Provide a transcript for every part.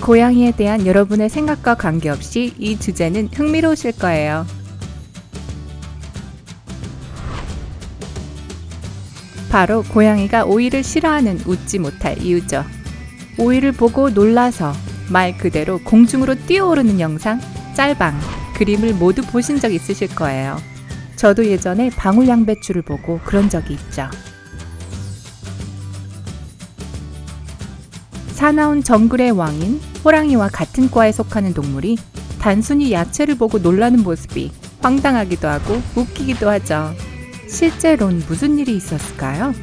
고양이에 대한 여러분의 생각과 관계없이 이 주제는 흥미로우실 거예요. 바로 고양이가 오이를 싫어하는 웃지 못할 이유죠. 오이를 보고 놀라서 말 그대로 공중으로 뛰어오르는 영상, 짤방, 그림을 모두 보신 적 있으실 거예요. 저도 예전에 방울양배추를 보고 그런 적이 있죠. 사나운 정글의 왕인 호랑이와 같은 과에 속하는 동물이 단순히 야채를 보고 놀라는 모습이 황당하기도 하고 웃기기도 하죠. 실제로는 무슨 일이 있었을까요?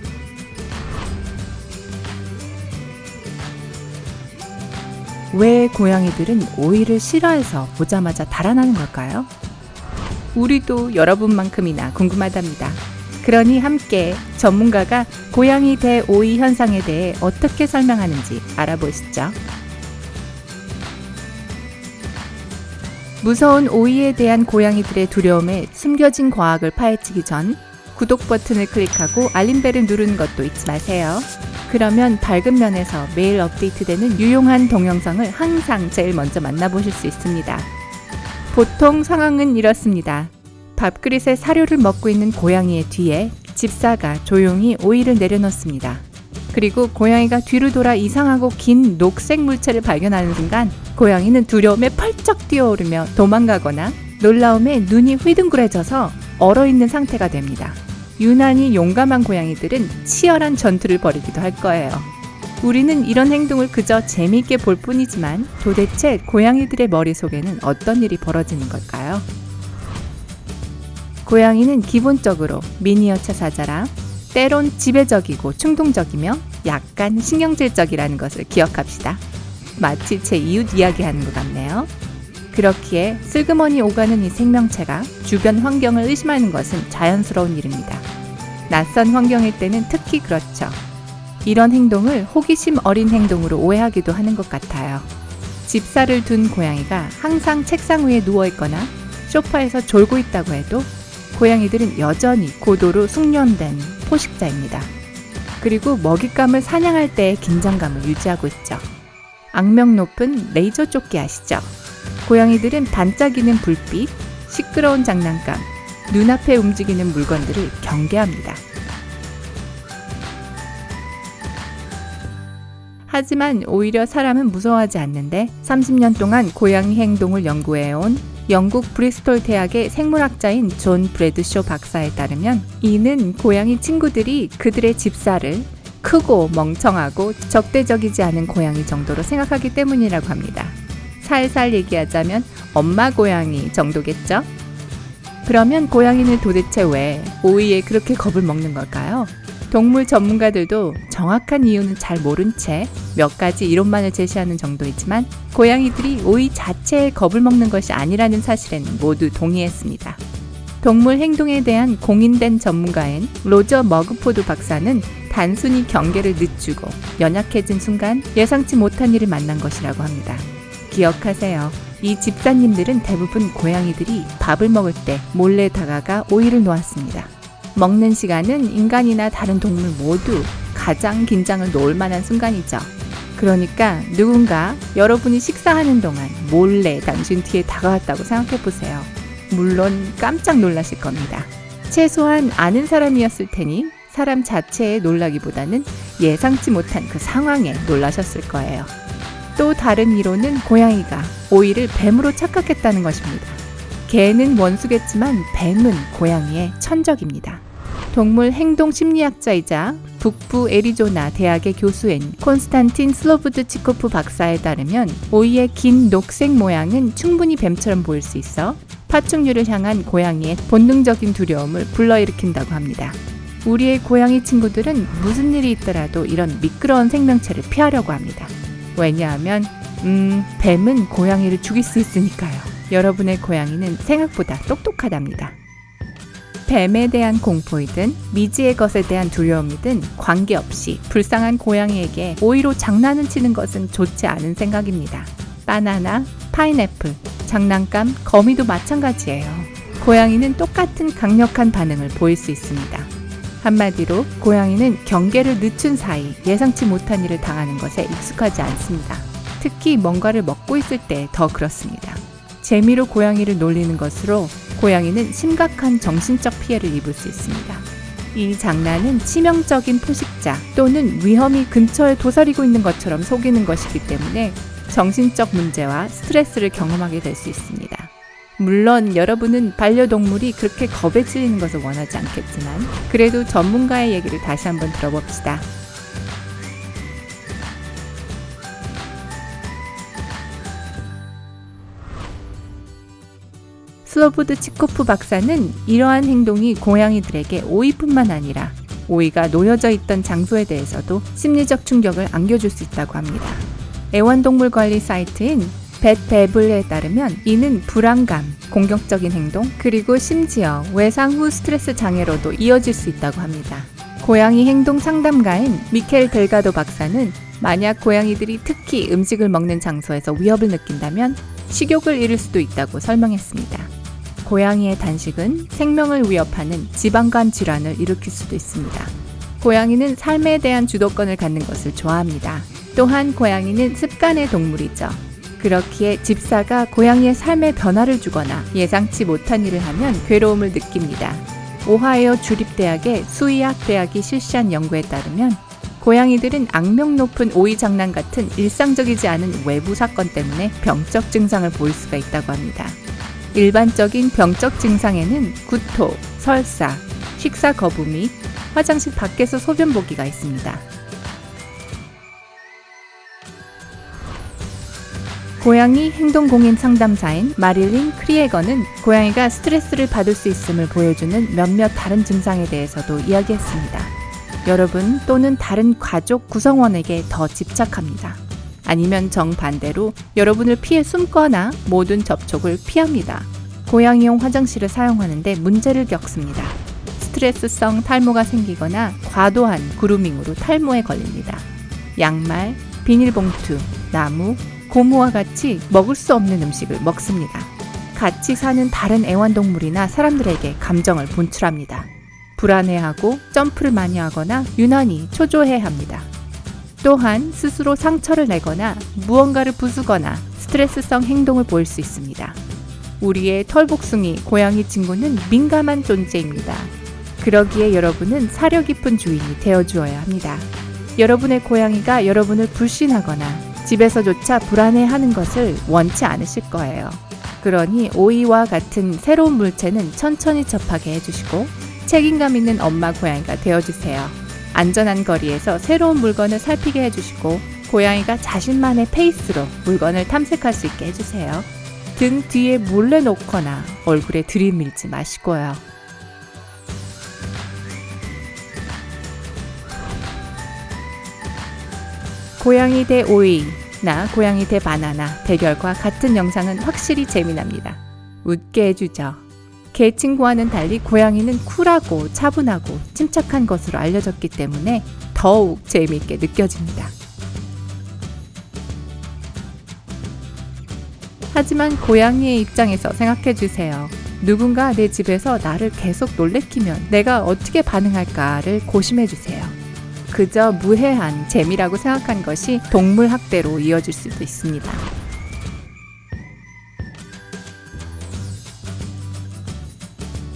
왜 고양이들은 오이를 싫어해서 보자마자 달아나는 걸까요? 우리도 여러분만큼이나 궁금하답니다. 그러니 함께 전문가가 고양이 대 오이 현상에 대해 어떻게 설명하는지 알아보시죠. 무서운 오이에 대한 고양이들의 두려움에 숨겨진 과학을 파헤치기 전 구독 버튼을 클릭하고 알림벨을 누르는 것도 잊지 마세요. 그러면 밝은 면에서 매일 업데이트되는 유용한 동영상을 항상 제일 먼저 만나보실 수 있습니다. 보통 상황은 이렇습니다. 밥그릇에 사료를 먹고 있는 고양이의 뒤에 집사가 조용히 오이를 내려놓습니다. 그리고 고양이가 뒤로 돌아 이상하고 긴 녹색 물체를 발견하는 순간 고양이는 두려움에 펄쩍 뛰어오르며 도망가거나 놀라움에 눈이 휘둥그레져서 얼어있는 상태가 됩니다. 유난히 용감한 고양이들은 치열한 전투를 벌이기도 할 거예요. 우리는 이런 행동을 그저 재미있게 볼 뿐이지만 도대체 고양이들의 머릿속에는 어떤 일이 벌어지는 걸까요? 고양이는 기본적으로 미니어처 사자라 때론 지배적이고 충동적이며 약간 신경질적이라는 것을 기억합시다. 마치 제 이웃 이야기하는 것 같네요. 그렇기에 슬그머니 오가는 이 생명체가 주변 환경을 의심하는 것은 자연스러운 일입니다. 낯선 환경일 때는 특히 그렇죠. 이런 행동을 호기심 어린 행동으로 오해하기도 하는 것 같아요. 집사를 둔 고양이가 항상 책상 위에 누워있거나 소파에서 졸고 있다고 해도 고양이들은 여전히 고도로 숙련된 포식자입니다. 그리고 먹잇감을 사냥할 때의 긴장감을 유지하고 있죠. 악명 높은 레이저 조끼 아시죠? 고양이들은 반짝이는 불빛, 시끄러운 장난감, 눈앞에 움직이는 물건들을 경계합니다. 하지만 오히려 사람은 무서워하지 않는데 30년 동안 고양이 행동을 연구해온 영국 브리스톨 대학의 생물학자인 존 브래드쇼 박사에 따르면 이는 고양이 친구들이 그들의 집사를 크고 멍청하고 적대적이지 않은 고양이 정도로 생각하기 때문이라고 합니다. 살살 얘기하자면 엄마 고양이 정도겠죠? 그러면 고양이는 도대체 왜 오이에 그렇게 겁을 먹는 걸까요? 동물 전문가들도 정확한 이유는 잘 모른 채 몇 가지 이론만을 제시하는 정도이지만 고양이들이 오이 자체에 겁을 먹는 것이 아니라는 사실엔 모두 동의했습니다. 동물 행동에 대한 공인된 전문가인 로저 머그포드 박사는 단순히 경계를 늦추고 연약해진 순간 예상치 못한 일을 만난 것이라고 합니다. 기억하세요. 이 집사님들은 대부분 고양이들이 밥을 먹을 때 몰래 다가가 오이를 놓았습니다. 먹는 시간은 인간이나 다른 동물 모두 가장 긴장을 놓을 만한 순간이죠. 그러니까 누군가 여러분이 식사하는 동안 몰래 당신 뒤에 다가왔다고 생각해보세요. 물론 깜짝 놀라실 겁니다. 최소한 아는 사람이었을 테니 사람 자체에 놀라기보다는 예상치 못한 그 상황에 놀라셨을 거예요. 또 다른 이론은 고양이가 오이를 뱀으로 착각했다는 것입니다. 개는 원수겠지만 뱀은 고양이의 천적입니다. 동물 행동 심리학자이자 북부 애리조나 대학의 교수인 콘스탄틴 슬로브드치코프 박사에 따르면 오이의 긴 녹색 모양은 충분히 뱀처럼 보일 수 있어 파충류를 향한 고양이의 본능적인 두려움을 불러일으킨다고 합니다. 우리의 고양이 친구들은 무슨 일이 있더라도 이런 미끄러운 생명체를 피하려고 합니다. 왜냐하면 뱀은 고양이를 죽일 수 있으니까요. 여러분의 고양이는 생각보다 똑똑하답니다. 뱀에 대한 공포이든 미지의 것에 대한 두려움이든 관계없이 불쌍한 고양이에게 오이로 장난을 치는 것은 좋지 않은 생각입니다. 바나나, 파인애플, 장난감, 거미도 마찬가지예요. 고양이는 똑같은 강력한 반응을 보일 수 있습니다. 한마디로 고양이는 경계를 늦춘 사이 예상치 못한 일을 당하는 것에 익숙하지 않습니다. 특히 뭔가를 먹고 있을 때 더 그렇습니다. 재미로 고양이를 놀리는 것으로 고양이는 심각한 정신적 피해를 입을 수 있습니다. 이 장난은 치명적인 포식자 또는 위험이 근처에 도사리고 있는 것처럼 속이는 것이기 때문에 정신적 문제와 스트레스를 경험하게 될 수 있습니다. 물론 여러분은 반려동물이 그렇게 겁에 질리는 것을 원하지 않겠지만 그래도 전문가의 얘기를 다시 한번 들어봅시다. 슬로보드 치코프 박사는 이러한 행동이 고양이들에게 오이뿐만 아니라 오이가 놓여져 있던 장소에 대해서도 심리적 충격을 안겨줄 수 있다고 합니다. 애완동물 관리 사이트인 펫베블에 따르면 이는 불안감, 공격적인 행동, 그리고 심지어 외상 후 스트레스 장애로도 이어질 수 있다고 합니다. 고양이 행동 상담가인 미켈 델가도 박사는 만약 고양이들이 특히 음식을 먹는 장소에서 위협을 느낀다면 식욕을 잃을 수도 있다고 설명했습니다. 고양이의 단식은 생명을 위협하는 지방간 질환을 일으킬 수도 있습니다. 고양이는 삶에 대한 주도권을 갖는 것을 좋아합니다. 또한 고양이는 습관의 동물이죠. 그렇기에 집사가 고양이의 삶에 변화를 주거나 예상치 못한 일을 하면 괴로움을 느낍니다. 오하이오 주립대학의 수의학 대학이 실시한 연구에 따르면 고양이들은 악명 높은 오이 장난 같은 일상적이지 않은 외부 사건 때문에 병적 증상을 보일 수가 있다고 합니다. 일반적인 병적 증상에는 구토, 설사, 식사 거부 및 화장실 밖에서 소변 보기가 있습니다. 고양이 행동공인 상담사인 마릴린 크리에거는 고양이가 스트레스를 받을 수 있음을 보여주는 몇몇 다른 증상에 대해서도 이야기했습니다. 여러분 또는 다른 가족 구성원에게 더 집착합니다. 아니면 정반대로 여러분을 피해 숨거나 모든 접촉을 피합니다. 고양이용 화장실을 사용하는데 문제를 겪습니다. 스트레스성 탈모가 생기거나 과도한 그루밍으로 탈모에 걸립니다. 양말, 비닐봉투, 나무, 고무와 같이 먹을 수 없는 음식을 먹습니다. 같이 사는 다른 애완동물이나 사람들에게 감정을 분출합니다. 불안해하고 점프를 많이 하거나 유난히 초조해합니다. 또한 스스로 상처를 내거나 무언가를 부수거나 스트레스성 행동을 보일 수 있습니다. 우리의 털복숭이 고양이 친구는 민감한 존재입니다. 그러기에 여러분은 사려 깊은 주인이 되어주어야 합니다. 여러분의 고양이가 여러분을 불신하거나 집에서조차 불안해하는 것을 원치 않으실 거예요. 그러니 오이와 같은 새로운 물체는 천천히 접하게 해주시고 책임감 있는 엄마 고양이가 되어주세요. 안전한 거리에서 새로운 물건을 살피게 해주시고 고양이가 자신만의 페이스로 물건을 탐색할 수 있게 해주세요. 등 뒤에 몰래 놓거나 얼굴에 들이밀지 마시고요. 고양이 대 오이, 나 고양이 대 바나나 대결과 같은 영상은 확실히 재미납니다. 웃게 해주죠. 개 친구와는 달리 고양이는 쿨하고 차분하고 침착한 것으로 알려졌기 때문에 더욱 재미있게 느껴집니다. 하지만 고양이의 입장에서 생각해주세요. 누군가 내 집에서 나를 계속 놀래키면 내가 어떻게 반응할까를 고심해주세요. 그저 무해한 재미라고 생각한 것이 동물 학대로 이어질 수도 있습니다.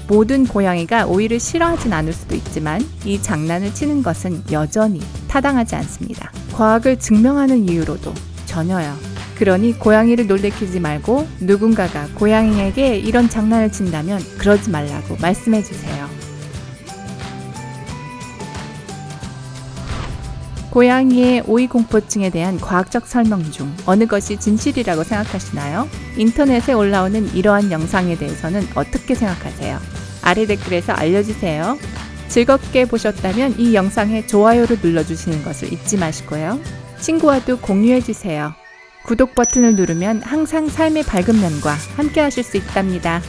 모든 고양이가 오이를 싫어하진 않을 수도 있지만 이 장난을 치는 것은 여전히 타당하지 않습니다. 과학을 증명하는 이유로도 전혀요. 그러니 고양이를 놀래키지 말고 누군가가 고양이에게 이런 장난을 친다면 그러지 말라고 말씀해주세요. 고양이의 오이 공포증에 대한 과학적 설명 중 어느 것이 진실이라고 생각하시나요? 인터넷에 올라오는 이러한 영상에 대해서는 어떻게 생각하세요? 아래 댓글에서 알려주세요. 즐겁게 보셨다면 이 영상에 좋아요를 눌러주시는 것을 잊지 마시고요. 친구와도 공유해주세요. 구독 버튼을 누르면 항상 삶의 밝은 면과 함께 하실 수 있답니다.